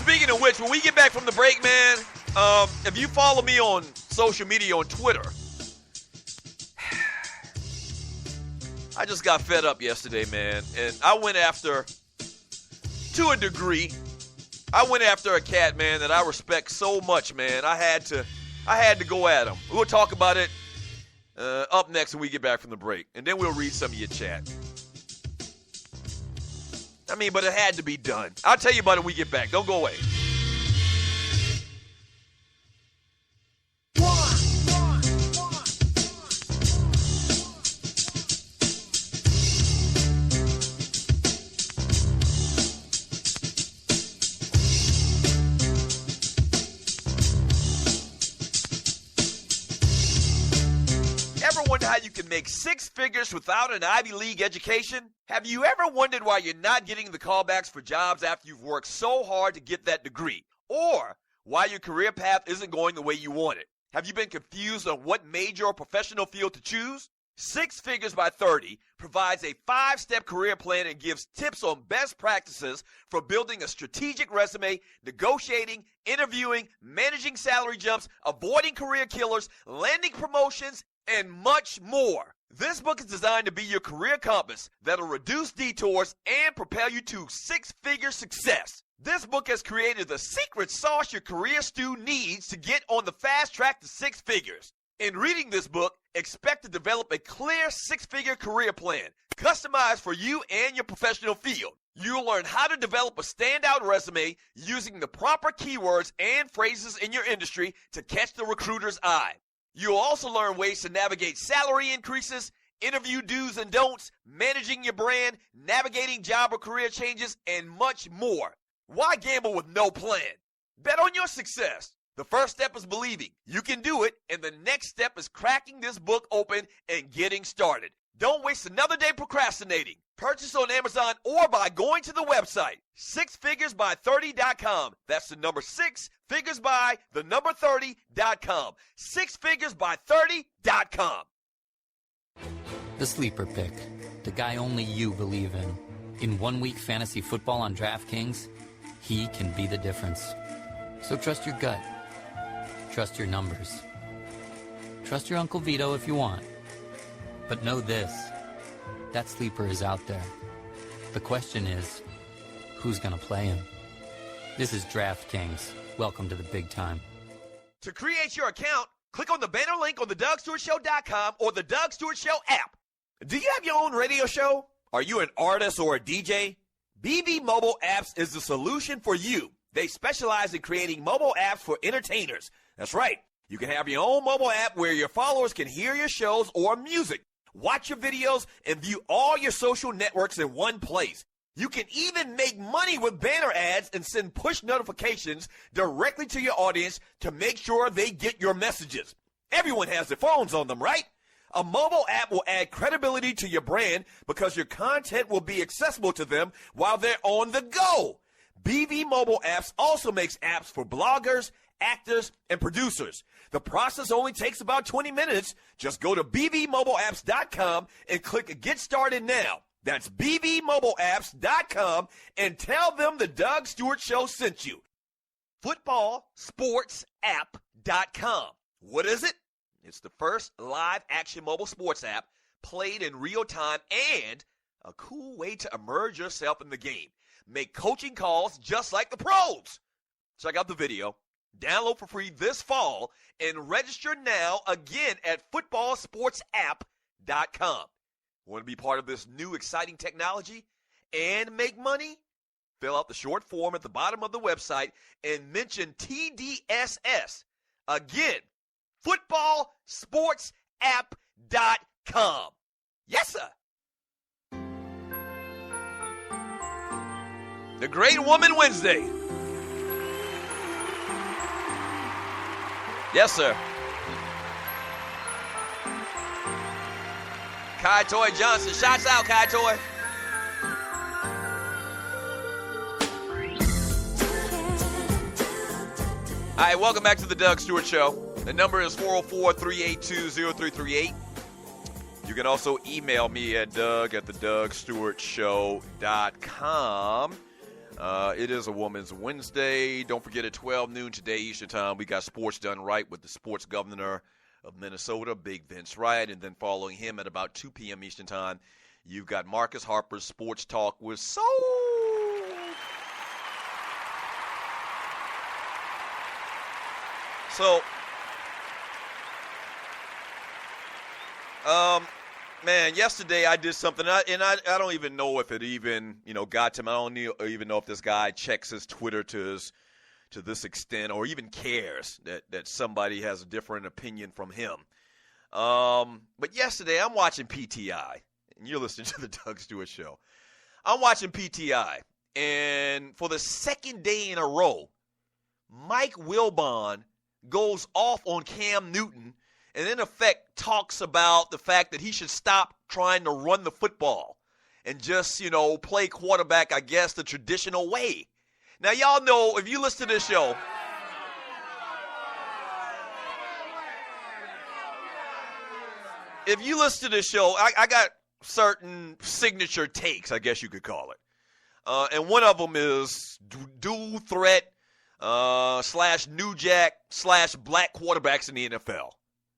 speaking of which, when we get back from the break, man, if you follow me on social media on Twitter, I just got fed up yesterday, man. And I went after, to a degree, a cat, man, that I respect so much, man. I had to go at him. We'll talk about it up next when we get back from the break. And then we'll read some of your chat. I mean, but it had to be done. I'll tell you about it when we get back. Don't go away. How you can make six figures without an Ivy League education? Have you ever wondered why you're not getting the callbacks for jobs after you've worked so hard to get that degree? Or why your career path isn't going the way you want it? Have you been confused on what major or professional field to choose? Six Figures by 30 provides a 5-step career plan and gives tips on best practices for building a strategic resume, negotiating, interviewing, managing salary jumps, avoiding career killers, landing promotions, and much more. This book is designed to be your career compass that'll reduce detours and propel you to six-figure success. This book has created the secret sauce your career stew needs to get on the fast track to six figures. In reading this book, expect to develop a clear six-figure career plan, customized for you and your professional field. You'll learn how to develop a standout resume using the proper keywords and phrases in your industry to catch the recruiter's eye. You'll also learn ways to navigate salary increases, interview do's and don'ts, managing your brand, navigating job or career changes, and much more. Why gamble with no plan? Bet on your success. The first step is believing you can do it, and the next step is cracking this book open and getting started. Don't waste another day procrastinating. Purchase on Amazon or by going to the website, sixfiguresby30.com. That's the number 6figuresby30.com. Sixfiguresby30.com. The Sleeper Pick, the guy only you believe in. In 1 week fantasy football on DraftKings, he can be the difference. So trust your gut. Trust your numbers. Trust your Uncle Vito if you want. But know this, that sleeper is out there. The question is, who's going to play him? This is DraftKings. Welcome to the big time. To create your account, click on the banner link on thedougstewartshow.com or the Doug Stewart Show app. Do you have your own radio show? Are you an artist or a DJ? BB Mobile Apps is the solution for you. They specialize in creating mobile apps for entertainers. That's right. You can have your own mobile app where your followers can hear your shows or music, watch your videos, and view all your social networks in one place. You can even make money with banner ads and send push notifications directly to your audience to make sure they get your messages. Everyone has their phones on them, right? A mobile app will add credibility to your brand because your content will be accessible to them while they're on the go. BB Mobile Apps also makes apps for bloggers, actors, and producers. The process only takes about 20 minutes. Just go to bbmobileapps.com and click Get Started Now. That's bbmobileapps.com and tell them the Doug Stewart Show sent you. Footballsportsapp.com. What is it? It's the first live action mobile sports app played in real time and a cool way to immerse yourself in the game. Make coaching calls just like the pros. Check out the video. Download for free this fall and register now again at footballsportsapp.com. Want to be part of this new exciting technology and make money? Fill out the short form at the bottom of the website and mention TDSS. Again, footballsportsapp.com. Yes, sir. The Great Woman Wednesday. Yes, sir. Kai Toy Johnson. Shots out, Kai Toy. All right, welcome back to the Doug Stewart Show. The number is 404-382-0338. You can also email me at doug@thedougstewartshow.com. It is a Women's Wednesday. Don't forget at 12 noon today Eastern Time, we got Sports Done Right with the sports governor of Minnesota, Big Vince Wright. And then following him at about 2 p.m. Eastern Time, you've got Marcus Harper's Sports Talk with Soul. So, man, yesterday I did something, and I don't even know if it even, got to him. I don't even know if this guy checks his Twitter to this extent or even cares that somebody has a different opinion from him. But yesterday I'm watching PTI, and you're listening to the Doug Stewart Show. I'm watching PTI, and for the second day in a row, Mike Wilbon goes off on Cam Newton and in effect talks about the fact that he should stop trying to run the football and just, play quarterback, I guess, the traditional way. Now, y'all know, if you listen to this show, I got certain signature takes, I guess you could call it. And one of them is dual threat / New Jack / black quarterbacks in the NFL.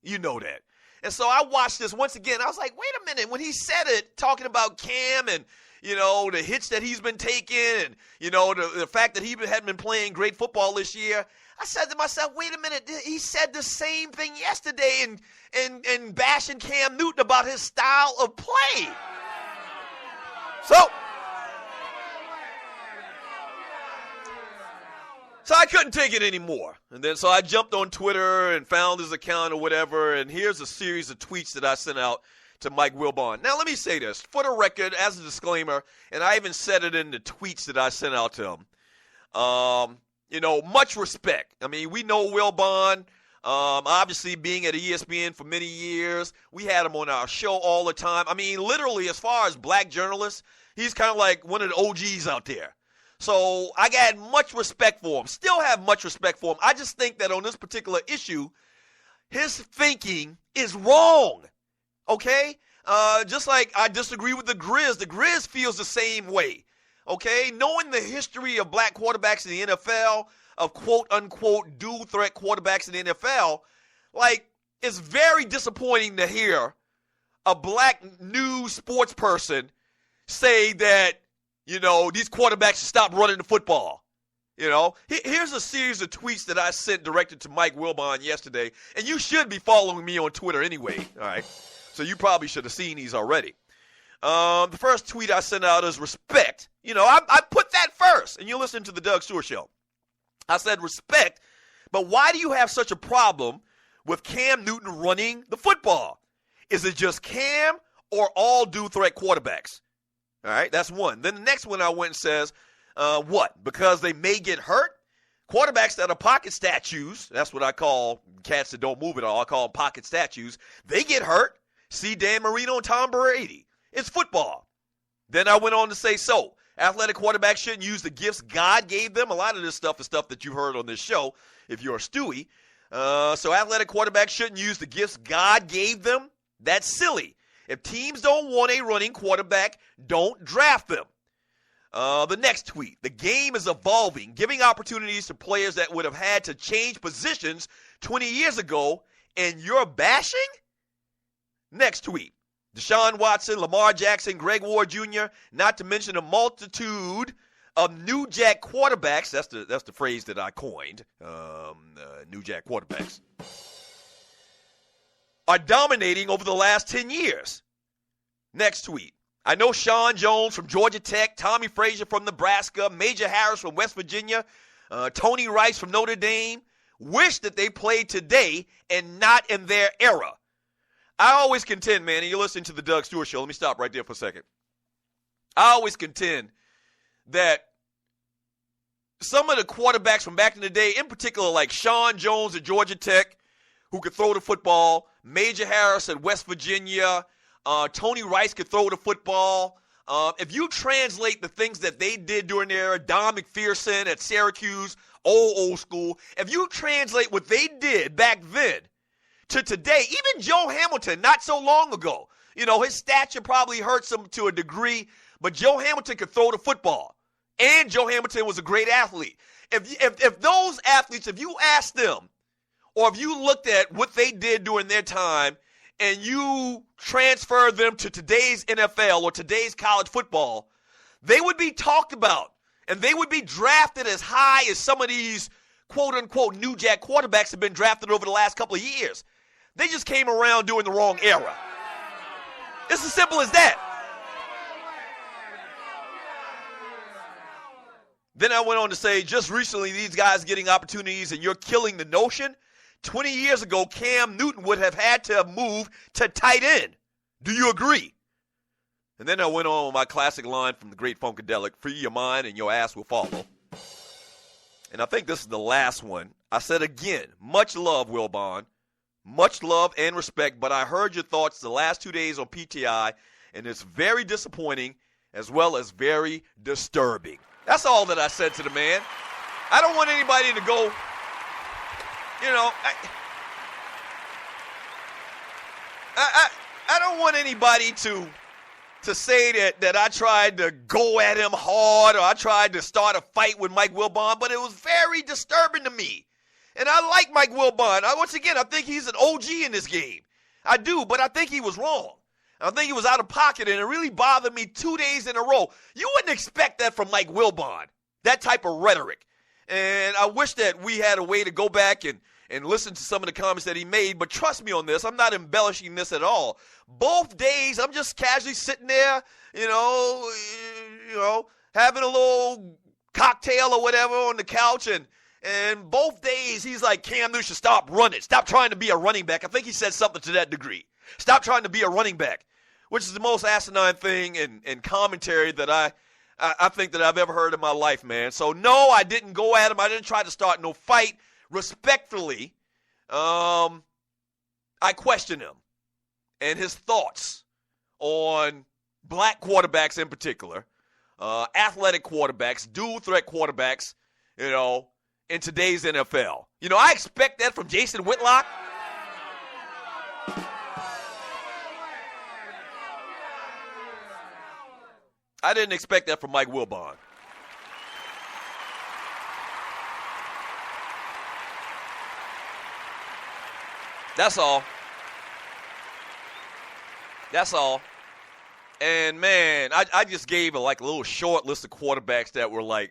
You know that. And so I watched this once again. I was like, wait a minute. When he said it, talking about Cam and, the hits that he's been taking and, the fact that he hadn't been playing great football this year, I said to myself, wait a minute. He said the same thing yesterday and bashing Cam Newton about his style of play. So I couldn't take it anymore. And then so I jumped on Twitter and found his account or whatever, and here's a series of tweets that I sent out to Mike Wilbon. Now, let me say this. For the record, as a disclaimer, and I even said it in the tweets that I sent out to him, much respect. I mean, we know Wilbon, obviously being at ESPN for many years. We had him on our show all the time. I mean, literally, as far as black journalists, he's kind of like one of the OGs out there. So I got much respect for him, still have much respect for him. I just think that on this particular issue, his thinking is wrong, okay? Just like I disagree with the Grizz. The Grizz feels the same way, okay? Knowing the history of black quarterbacks in the NFL, of quote-unquote dual-threat quarterbacks in the NFL, it's very disappointing to hear a black news sports person say that, these quarterbacks should stop running the football. Here's a series of tweets that I sent directed to Mike Wilbon yesterday, and you should be following me on Twitter anyway, all right? So you probably should have seen these already. The first tweet I sent out is respect. I put that first, and you listen to the Doug Stewart Show. I said respect, but why do you have such a problem with Cam Newton running the football? Is it just Cam or all dual-threat quarterbacks? All right, that's one. Then the next one I went and says, what? Because they may get hurt? Quarterbacks that are pocket statues, that's what I call cats that don't move at all. I call them pocket statues. They get hurt. See Dan Marino and Tom Brady. It's football. Then I went on to say, so athletic quarterbacks shouldn't use the gifts God gave them. A lot of this stuff is stuff that you heard on this show if you're a Stewie. So athletic quarterbacks shouldn't use the gifts God gave them. That's silly. If teams don't want a running quarterback, don't draft them. The next tweet. The game is evolving, giving opportunities to players that would have had to change positions 20 years ago, and you're bashing? Next tweet. Deshaun Watson, Lamar Jackson, Greg Ward Jr., not to mention a multitude of New Jack quarterbacks. That's the phrase that I coined, New Jack quarterbacks, are dominating over the last 10 years. Next tweet. I know Sean Jones from Georgia Tech, Tommy Frazier from Nebraska, Major Harris from West Virginia, Tony Rice from Notre Dame, wish that they played today and not in their era. I always contend, man, and you're listening to the Doug Stewart Show. Let me stop right there for a second. I always contend that some of the quarterbacks from back in the day, in particular like Sean Jones at Georgia Tech, who could throw the football, Major Harris at West Virginia, Tony Rice could throw the football. If you translate the things that they did during their era, Don McPherson at Syracuse, old school, if you translate what they did back then to today, even Joe Hamilton not so long ago, his stature probably hurts him to a degree, but Joe Hamilton could throw the football. And Joe Hamilton was a great athlete. If those athletes, if you asked them, or if you looked at what they did during their time and you transfer them to today's NFL or today's college football, they would be talked about and they would be drafted as high as some of these quote-unquote new jack quarterbacks have been drafted over the last couple of years. They just came around during the wrong era. It's as simple as that. Then I went on to say, just recently, these guys getting opportunities and you're killing the notion. 20 years ago, Cam Newton would have had to have moved to tight end. Do you agree? And then I went on with my classic line from the great Funkadelic, free your mind and your ass will follow. And I think this is the last one. I said again, much love, Wilbon. Much love and respect, but I heard your thoughts the last 2 days on PTI, and it's very disappointing as well as very disturbing. That's all that I said to the man. I don't want anybody to go, I don't want anybody to say that I tried to go at him hard or I tried to start a fight with Mike Wilbon, but it was very disturbing to me. And I like Mike Wilbon. Once again, I think he's an OG in this game. I do, but I think he was wrong. I think he was out of pocket, and it really bothered me 2 days in a row. You wouldn't expect that from Mike Wilbon, that type of rhetoric. And I wish that we had a way to go back and listen to some of the comments that he made, but trust me on this, I'm not embellishing this at all. Both days, I'm just casually sitting there, having a little cocktail or whatever on the couch, and both days he's like, Cam Newton should stop running. Stop trying to be a running back. I think he said something to that degree. Stop trying to be a running back, which is the most asinine thing in commentary that I think that I've ever heard in my life, man. So, no, I didn't go at him. I didn't try to start no fight. Respectfully, I question him and his thoughts on black quarterbacks in particular, athletic quarterbacks, dual-threat quarterbacks, in today's NFL. I expect that from Jason Whitlock. I didn't expect that from Mike Wilbon. That's all. That's all. And, man, I just gave a little short list of quarterbacks that were,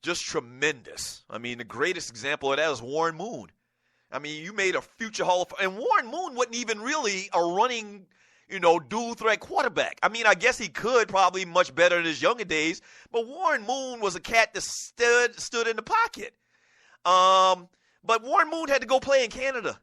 just tremendous. I mean, the greatest example of that is Warren Moon. I mean, you made a future Hall of Fame. And Warren Moon wasn't even really a running, dual-threat quarterback. I mean, I guess he could probably much better in his younger days, but Warren Moon was a cat that stood in the pocket. But Warren Moon had to go play in Canada.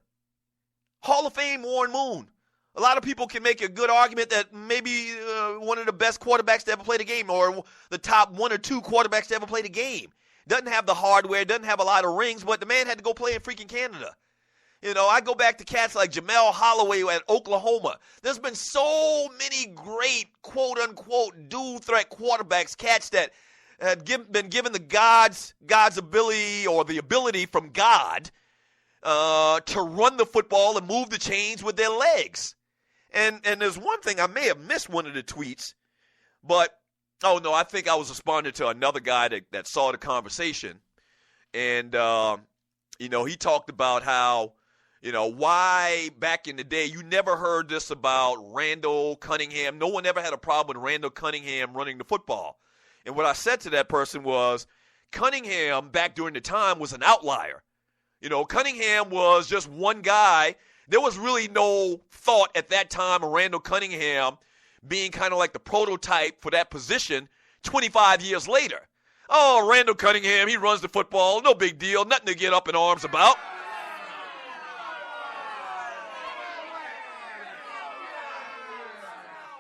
Hall of Fame Warren Moon. A lot of people can make a good argument that maybe one of the best quarterbacks to ever play the game or the top one or two quarterbacks to ever play the game. Doesn't have the hardware, doesn't have a lot of rings, but the man had to go play in freaking Canada. I go back to cats like Jamel Holloway at Oklahoma. There's been so many great, quote-unquote, dual-threat quarterbacks, cats that had been given the God's ability or the ability from God to run the football and move the chains with their legs. And there's one thing, I may have missed one of the tweets, but, I think I was responding to another guy that saw the conversation. And, he talked about how, why back in the day you never heard this about Randall Cunningham. No one ever had a problem with Randall Cunningham running the football. And what I said to that person was, Cunningham back during the time was an outlier. Cunningham was just one guy. There was really no thought at that time of Randall Cunningham being kind of like the prototype for that position 25 years later. Oh, Randall Cunningham, he runs the football. No big deal. Nothing to get up in arms about.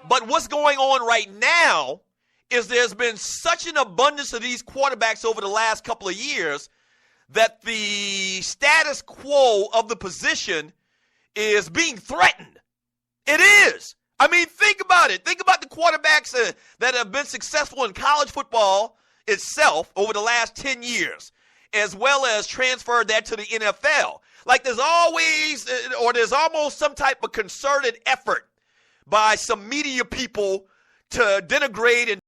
But what's going on right now is there's been such an abundance of these quarterbacks over the last couple of years that the status quo of the position is being threatened. It is. I mean, think about it. Think about the quarterbacks that have been successful in college football itself over the last 10 years, as well as transferred that to the NFL. There's always, or there's almost some type of concerted effort by some media people to denigrate and